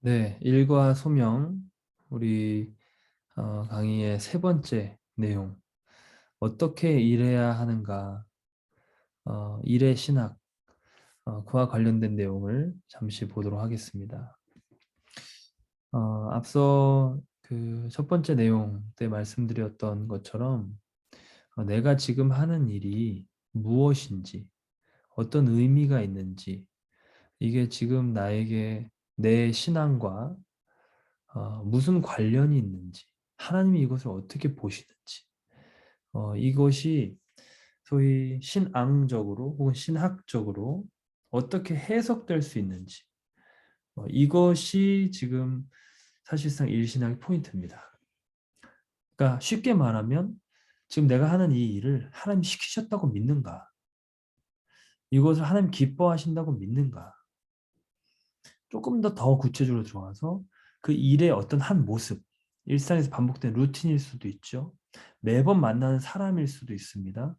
네, 일과 소명, 우리 강의의 세 번째 내용, 어떻게 일해야 하는가, 일의 신학, 그와 관련된 내용을 잠시 보도록 하겠습니다. 앞서 그 첫 번째 내용 때 말씀드렸던 것처럼 내가 지금 하는 일이 무엇인지, 어떤 의미가 있는지, 이게 지금 나에게 내 신앙과 무슨 관련이 있는지, 하나님이 이것을 어떻게 보시는지, 이것이 소위 신앙적으로 혹은 신학적으로 어떻게 해석될 수 있는지, 이것이 지금 사실상 일신학의 포인트입니다. 그러니까 쉽게 말하면 지금 내가 하는 이 일을 하나님이 시키셨다고 믿는가? 이것을 하나님 기뻐하신다고 믿는가? 조금 더 구체적으로 들어가서 그 일의 어떤 한 모습, 일상에서 반복된 루틴일 수도 있죠. 매번 만나는 사람일 수도 있습니다.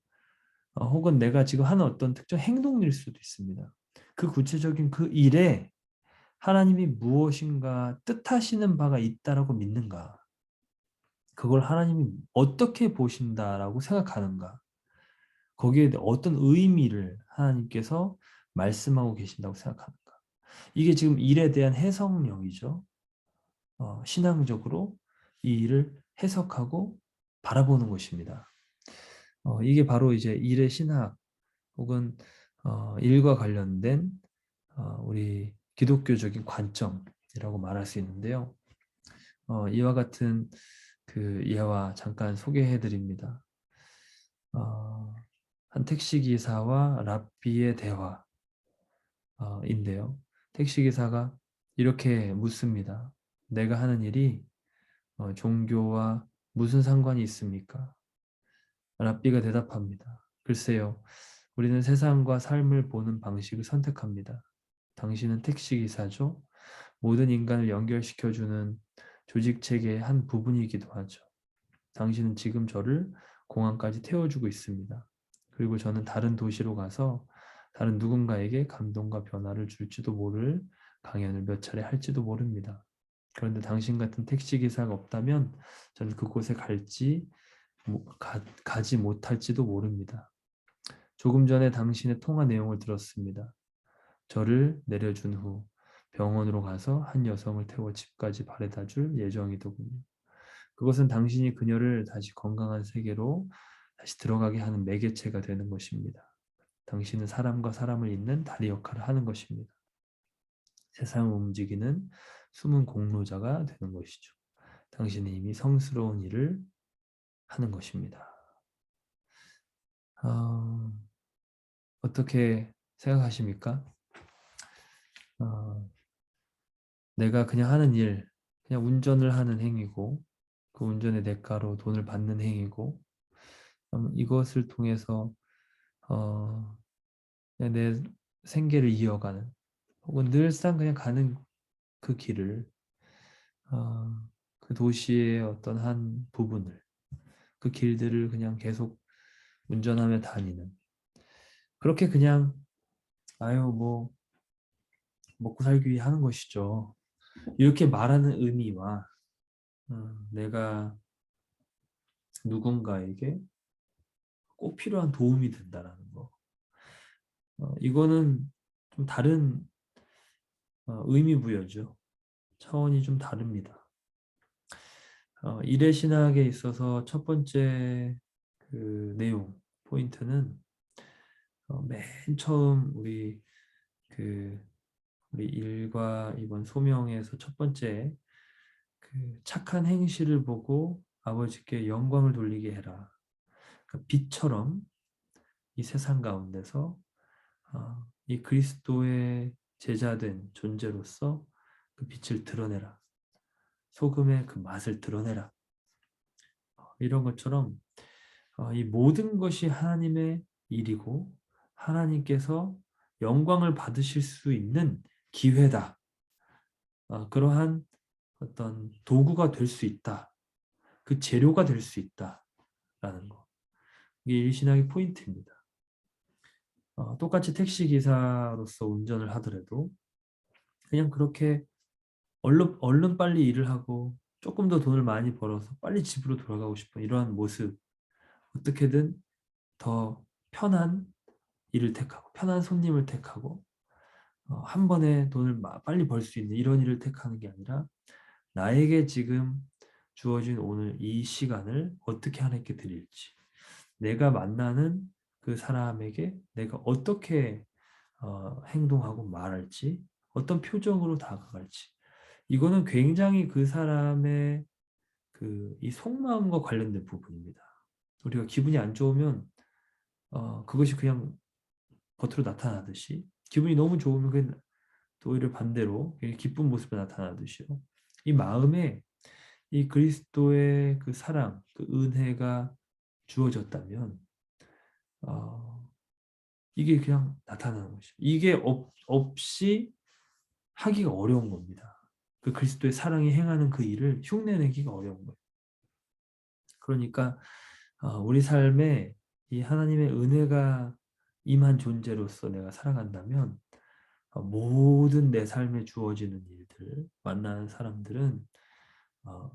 혹은 내가 지금 하는 어떤 특정 행동일 수도 있습니다. 그 구체적인 그 일에 하나님이 무엇인가 뜻하시는 바가 있다라고 믿는가? 그걸 하나님이 어떻게 보신다라고 생각하는가? 거기에 어떤 의미를 하나님께서 말씀하고 계신다고 생각하는가? 이게 지금 일에 대한 해석력이죠. 신앙적으로 이 일을 해석하고 바라보는 것입니다. 이게 바로 이제 일의 신학 혹은 일과 관련된 우리 기독교적인 관점이라고 말할 수 있는데요. 이와 같은 그 예화 잠깐 소개해 드립니다. 한 택시기사와 랍비의 대화인데요. 택시기사가 이렇게 묻습니다. 내가 하는 일이 종교와 무슨 상관이 있습니까? 랍비가 대답합니다. 글쎄요, 우리는 세상과 삶을 보는 방식을 선택합니다. 당신은 택시기사죠? 모든 인간을 연결시켜주는 조직체계의 한 부분이기도 하죠. 당신은 지금 저를 공항까지 태워주고 있습니다. 그리고 저는 다른 도시로 가서 다른 누군가에게 감동과 변화를 줄지도 모를 강연을 몇 차례 할지도 모릅니다. 그런데 당신 같은 택시기사가 없다면 저는 그곳에 가지 못할지도 모릅니다. 조금 전에 당신의 통화 내용을 들었습니다. 저를 내려준 후 병원으로 가서 한 여성을 태워 집까지 바래다 줄 예정이더군요. 그것은 당신이 그녀를 다시 건강한 세계로 다시 들어가게 하는 매개체가 되는 것입니다. 당신은 사람과 사람을 잇는 다리 역할을 하는 것입니다. 세상을 움직이는 숨은 공로자가 되는 것이죠. 당신은 이미 성스러운 일을 하는 것입니다. 어떻게 생각하십니까? 어, 내가 그냥 하는 일, 그냥 운전을 하는 행위고, 그 운전의 대가로 돈을 받는 행위고, 이것을 통해서 어, 그냥 내 생계를 이어가는, 혹은 늘상 그냥 가는 그 길을, 어, 그 도시의 어떤 한 부분을, 그 길들을 그냥 계속 운전하며 다니는, 그렇게 그냥 아유 뭐 먹고 살기 위해 하는 것이죠. 이렇게 말하는 의미와 내가 누군가에게 꼭 필요한 도움이 된다라는 거. 이거는 좀 다른 의미 부여죠. 차원이 좀 다릅니다. 일의 신학에 있어서 첫 번째 그 내용, 포인트는 맨 처음 그 우리 일과 이번 소명에서 첫 번째 그 착한 행실을 보고 아버지께 영광을 돌리게 해라. 그러니까 빛처럼 이 세상 가운데서 이 그리스도의 제자된 존재로서 그 빛을 드러내라. 소금의 그 맛을 드러내라. 이런 것처럼 이 모든 것이 하나님의 일이고 하나님께서 영광을 받으실 수 있는 기회다. 그러한 어떤 도구가 될 수 있다. 그 재료가 될 수 있다라는 거. 이게 일신학의 포인트입니다. 똑같이 택시 기사로서 운전을 하더라도 그냥 그렇게 얼른 빨리 일을 하고 조금 더 돈을 많이 벌어서 빨리 집으로 돌아가고 싶은 이러한 모습, 어떻게든 더 편한 일을 택하고 편한 손님을 택하고 한 번에 돈을 빨리 벌 수 있는 이런 일을 택하는 게 아니라 나에게 지금 주어진 오늘 이 시간을 어떻게 하나님께 드릴지, 내가 만나는 그 사람에게 내가 어떻게 행동하고 말할지, 어떤 표정으로 다가갈지, 이거는 굉장히 그 사람의 이 속마음과 관련된 부분입니다. 우리가 기분이 안 좋으면 그것이 그냥 겉으로 나타나듯이, 기분이 너무 좋으면 그게 또 오히려 반대로 기쁜 모습이 나타나듯이요. 이 마음에 이 그리스도의 그 사랑, 그 은혜가 주어졌다면 어, 이게 그냥 나타나는 것이죠. 이게 없이 하기가 어려운 겁니다. 그 그리스도의 사랑이 행하는 그 일을 흉내내기가 어려운 거예요. 그러니까 우리 삶에 이 하나님의 은혜가 임한 존재로서 내가 살아간다면 모든 내 삶에 주어지는 일들, 만나는 사람들은 어,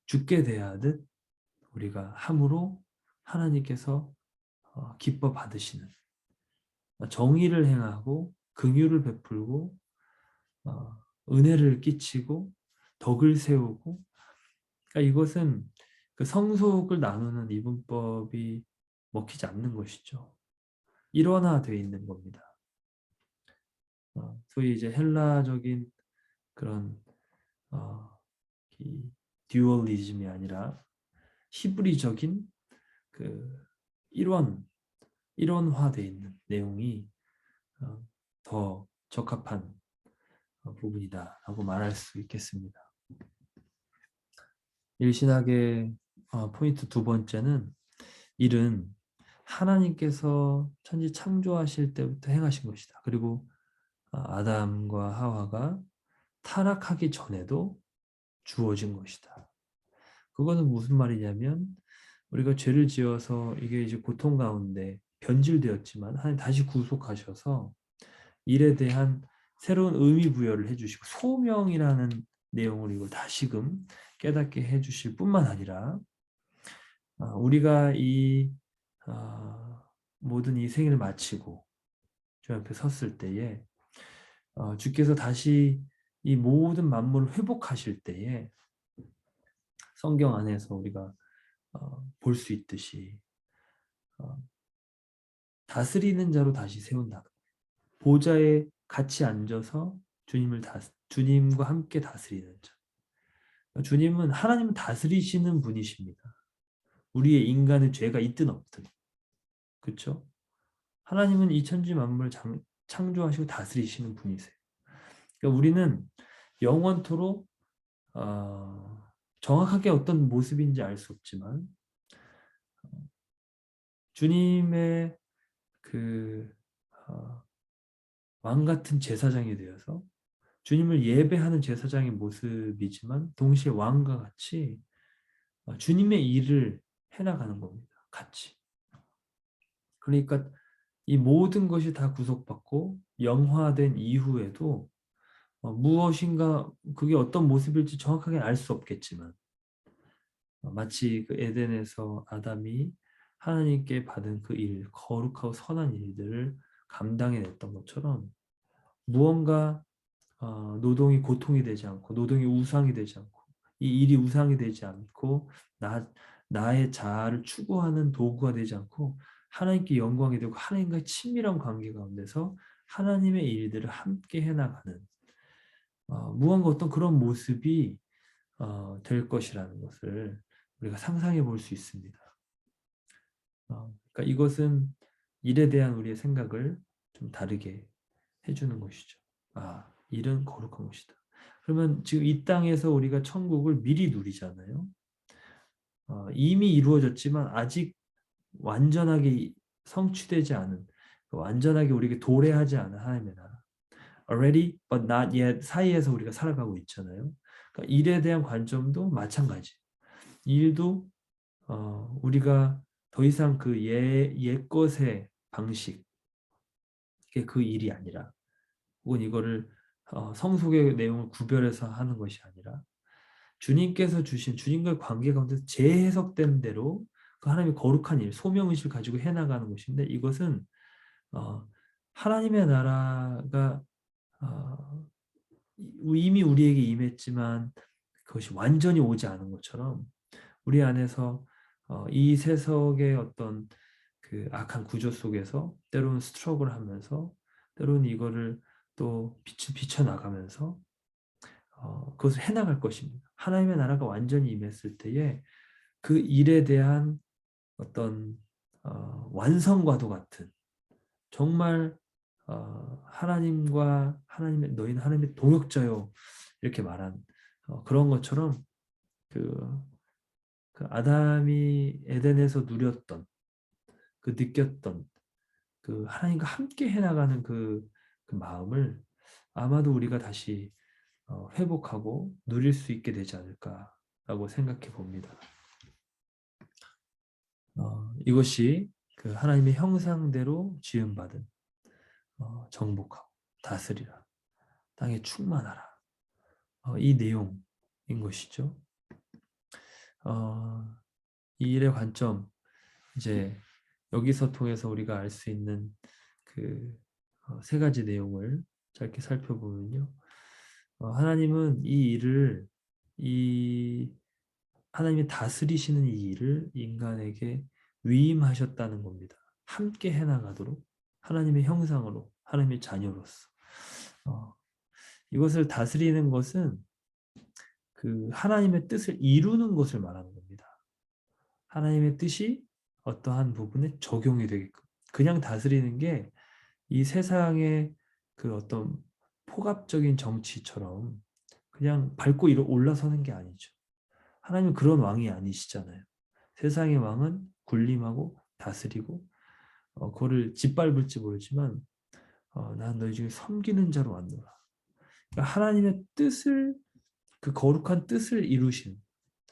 죽게 대하듯 우리가 함으로 하나님께서 기뻐 받으시는, 정의를 행하고 긍휼을 베풀고 은혜를 끼치고 덕을 세우고, 그러니까 이것은 그 성속을 나누는 이분법이 먹히지 않는 것이죠. 일원화되어 있는 겁니다. 소위 이제 헬라적인 그런 이 듀얼리즘이 아니라 히브리적인 그 일원화되어 있는 내용이 더 적합한 부분이다라고 말할 수 있겠습니다. 일신학의 포인트 두 번째는, 일은 하나님께서 천지 창조하실 때부터 행하신 것이다. 그리고 아담과 하와가 타락하기 전에도 주어진 것이다. 그거는 무슨 말이냐면, 우리가 죄를 지어서 이게 이제 고통 가운데 변질되었지만 하나님 다시 구속하셔서 일에 대한 새로운 의미 부여를 해주시고 소명이라는 내용을 이걸 다시금 깨닫게 해주실 뿐만 아니라 우리가 이 모든 이 생을 마치고 주 앞에 섰을 때에 주께서 다시 이 모든 만물을 회복하실 때에 성경 안에서 우리가 볼 수 있듯이 다스리는 자로 다시 세운다. 보좌에 같이 앉아서 주님과 함께 다스리는 자. 주님은, 하나님은 다스리시는 분이십니다. 우리의 인간의 죄가 있든 없든. 그렇죠? 하나님은 이 천지 만물을 창조하시고 다스리시는 분이세요. 그러니까 우리는 영원토록 정확하게 어떤 모습인지 알 수 없지만 주님의 그 왕 같은 제사장이 되어서 주님을 예배하는 제사장의 모습이지만 동시에 왕과 같이 주님의 일을 해나가는 겁니다. 같이. 그러니까 이 모든 것이 다 구속받고 영화된 이후에도 무엇인가 그게 어떤 모습일지 정확하게 알 수 없겠지만 마치 그 에덴에서 아담이 하나님께 받은 그 일, 거룩하고 선한 일들을 감당해냈던 것처럼 무언가 노동이 고통이 되지 않고 노동이 우상이 되지 않고 이 일이 우상이 되지 않고 나의 자아를 추구하는 도구가 되지 않고 하나님께 영광이 되고 하나님과의 친밀한 관계 가운데서 하나님의 일들을 함께 해나가는 무언가 어떤 그런 모습이 될 것이라는 것을 우리가 상상해 볼 수 있습니다. 그러니까 이것은 일에 대한 우리의 생각을 좀 다르게 해주는 것이죠. 일은 거룩한 것이다. 그러면 지금 이 땅에서 우리가 천국을 미리 누리잖아요. 이미 이루어졌지만 아직 완전하게 성취되지 않은, 완전하게 우리에게 도래하지 않은 하나님의 나라. Already but not yet 사이에서 우리가 살아가고 있잖아요. 그러니까 일에 대한 관점도 마찬가지. 일도 우리가 더 이상 그 옛것의 방식, 그 일이 아니라 혹은 이거를 성속의 내용을 구별해서 하는 것이 아니라 주님께서 주신 주님과의 관계 가운데 재해석된 대로 그 하나님의 거룩한 일, 소명의식을 가지고 해나가는 것인데 이것은 어, 하나님의 나라가 어, 이미 우리에게 임했지만 그것이 완전히 오지 않은 것처럼 우리 안에서 이 세속의 어떤 그 악한 구조 속에서 때로는 스트럭을 하면서 때로는 이거를 또 비춰나가면서 그것을 해나갈 것입니다. 하나님의 나라가 완전히 임했을 때에 그 일에 대한 어떤 완성과도 같은 정말 하나님과 하나님의 너희는 하나님의 동역자요 이렇게 말한 그런 것처럼 그, 그 아담이 에덴에서 누렸던 그 느꼈던 그 하나님과 함께 해나가는 그 마음을 아마도 우리가 다시 회복하고 누릴 수 있게 되지 않을까라고 생각해 봅니다. 이것이 그 하나님의 형상대로 지음받은 정복하고 다스리라 땅에 충만하라 이 내용인 것이죠. 이 일의 관점 이제 여기서 통해서 우리가 알 수 있는 그 세 가지 내용을 짧게 살펴보면요. 하나님은 이 일을 이 하나님이 다스리시는 이 일을 인간에게 위임하셨다는 겁니다. 함께 해나가도록 하나님의 형상으로 하나님의 자녀로서 이것을 다스리는 것은 그 하나님의 뜻을 이루는 것을 말하는 겁니다. 하나님의 뜻이 어떠한 부분에 적용이 되게끔 그냥 다스리는 게 이 세상의 그 어떤 포갑적인 정치처럼 그냥 밟고 올라서는 게 아니죠. 하나님은 그런 왕이 아니시잖아요. 세상의 왕은 군림하고 다스리고 그거를 짓밟을지 모르지만 난 너희 중에 섬기는 자로 왔노라. 그러니까 하나님의 뜻을 그 거룩한 뜻을 이루신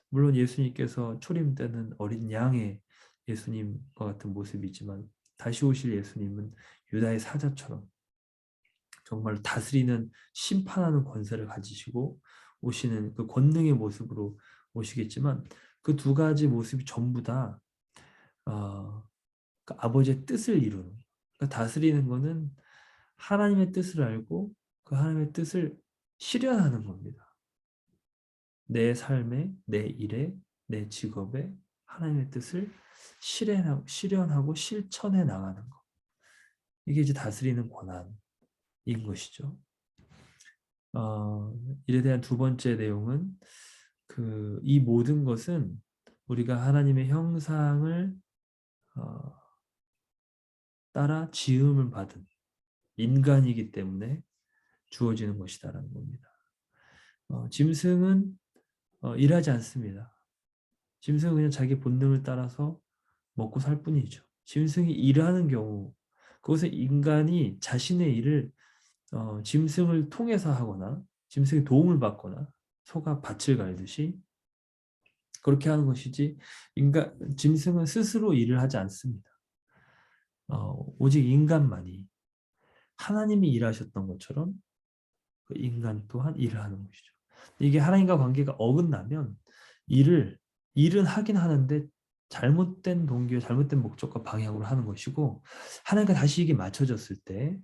물론 예수님께서 초림 때는 어린 양의 예수님과 같은 모습이지만 다시 오실 예수님은 유다의 사자처럼 정말 다스리는 심판하는 권세를 가지시고 오시는 그 권능의 모습으로 오시겠지만 그 두 가지 모습이 전부 다 그 아버지의 뜻을 이루는 그러니까 다스리는 거는 하나님의 뜻을 알고 그 하나님의 뜻을 실현하는 겁니다. 내 삶에, 내 일에, 내 직업에 하나님의 뜻을 실현하고 실천해 나가는 것. 이게 이제 다스리는 권한인 것이죠. 이에 대한 두 번째 내용은 이 모든 것은 우리가 하나님의 형상을 따라 지음을 받은 인간이기 때문에 주어지는 것이다라는 겁니다. 짐승은 일하지 않습니다. 짐승은 그냥 자기 본능을 따라서 먹고 살 뿐이죠. 짐승이 일하는 경우 그것은 인간이 자신의 일을 짐승을 통해서 하거나 짐승의 도움을 받거나 소가 밭을 갈듯이 그렇게 하는 것이지 짐승은 스스로 일을 하지 않습니다. 오직 인간만이 하나님이 일하셨던 것처럼 그 인간 또한 일을 하는 것이죠. 이게 하나님과 관계가 어긋나면 일은 하긴 하는데 잘못된 동기와 잘못된 목적과 방향으로 하는 것이고 하나님과 다시 이게 맞춰졌을 때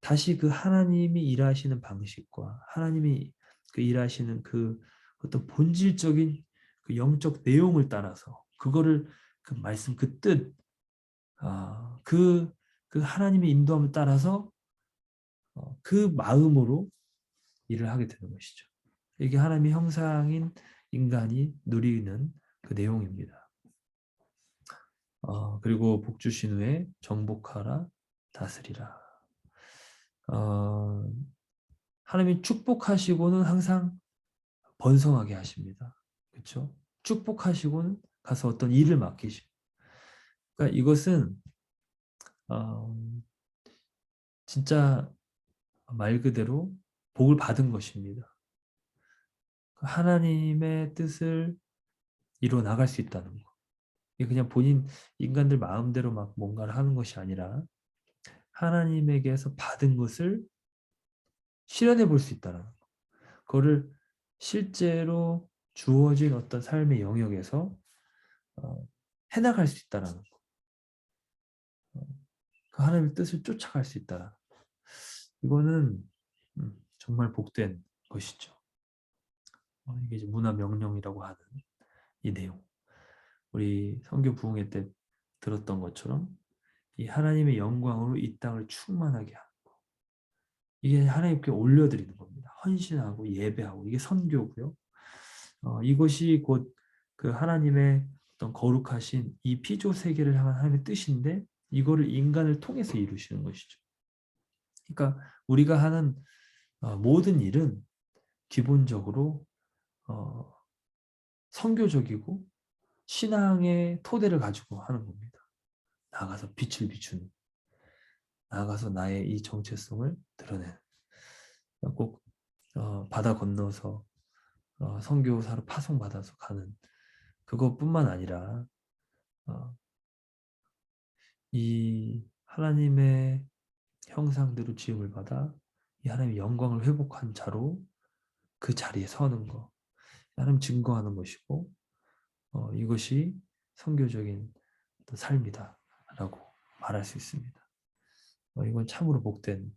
다시 그 하나님이 일하시는 방식과 하나님이 그 일하시는 그 어떤 본질적인 그 영적 내용을 따라서 그거를 그 말씀 그 뜻, 그 하나님의 인도함을 따라서 그 마음으로 일을 하게 되는 것이죠. 이게 하나님의 형상인 인간이 누리는 그 내용입니다. 그리고 복 주신 후에 정복하라 다스리라. 하나님이 축복하시고는 항상 번성하게 하십니다. 그렇죠? 축복하시고는 가서 어떤 일을 맡기십니다. 그러니까 이것은 진짜 말 그대로 복을 받은 것입니다. 하나님의 뜻을 이루어 나갈 수 있다는 거. 이게 그냥 인간들 마음대로 막 뭔가를 하는 것이 아니라 하나님에게서 받은 것을 실현해 볼 수 있다는 거. 그거를 실제로 주어진 어떤 삶의 영역에서 해나갈 수 있다는 거. 그 하나님의 뜻을 쫓아갈 수 있다는 거. 이거는 정말 복된 것이죠. 이게 이제 문화 명령이라고 하는 이 내용. 우리 선교 부흥회 때 들었던 것처럼 이 하나님의 영광으로 이 땅을 충만하게 하는 거. 이게 하나님께 올려드리는 겁니다. 헌신하고 예배하고 이게 선교고요. 이것이 곧 그 하나님의 어떤 거룩하신 이 피조 세계를 향한 하나님의 뜻인데 이거를 인간을 통해서 이루시는 것이죠. 그러니까 우리가 하는 모든 일은 기본적으로 선교적이고 신앙의 토대를 가지고 하는 겁니다. 나가서 빛을 비추는, 나가서 나의 이 정체성을 드러내는. 꼭 바다 건너서 선교사로 파송받아서 가는 그것뿐만 아니라 어, 이 하나님의 형상대로 지음을 받아 이 하나님의 영광을 회복한 자로 그 자리에 서는 거, 하나님 증거하는 것이고 이것이 선교적인 어떤 삶이다라고 말할 수 있습니다. 이건 참으로 복된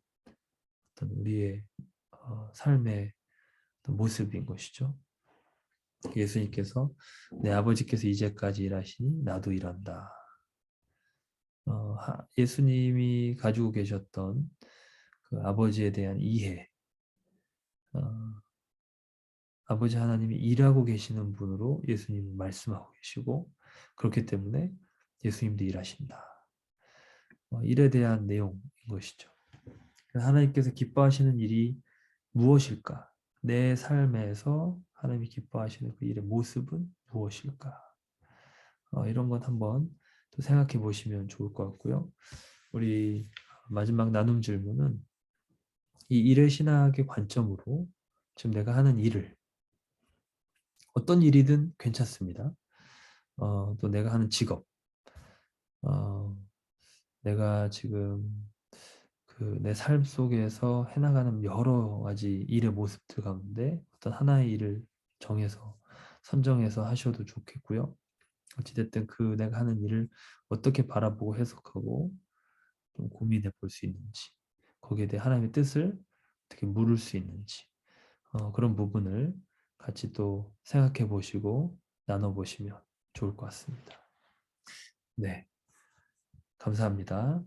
어떤 우리의 삶의 어떤 모습인 것이죠. 예수님께서 내 아버지께서 이제까지 일하시니 나도 일한다. 예수님이 가지고 계셨던 그 아버지에 대한 이해, 어, 아버지 하나님이 일하고 계시는 분으로 예수님은 말씀하고 계시고 그렇기 때문에 예수님도 일하신다. 일에 대한 내용인 것이죠. 하나님께서 기뻐하시는 일이 무엇일까? 내 삶에서 하나님이 기뻐하시는 그 일의 모습은 무엇일까? 이런 것 한번 또 생각해 보시면 좋을 것 같고요. 우리 마지막 나눔 질문은 이 일의 신학의 관점으로 지금 내가 하는 일을 어떤 일이든 괜찮습니다. 또 내가 하는 직업, 어, 내가 지금 그 내 삶 속에서 해나가는 여러 가지 일의 모습들 가운데 어떤 하나의 일을 정해서 선정해서 하셔도 좋겠고요. 어찌됐든 그 내가 하는 일을 어떻게 바라보고 해석하고 좀 고민해 볼 수 있는지, 거기에 대해 하나님의 뜻을 어떻게 물을 수 있는지, 그런 부분을 같이 또 생각해 보시고 나눠 보시면 좋을 것 같습니다. 네, 감사합니다.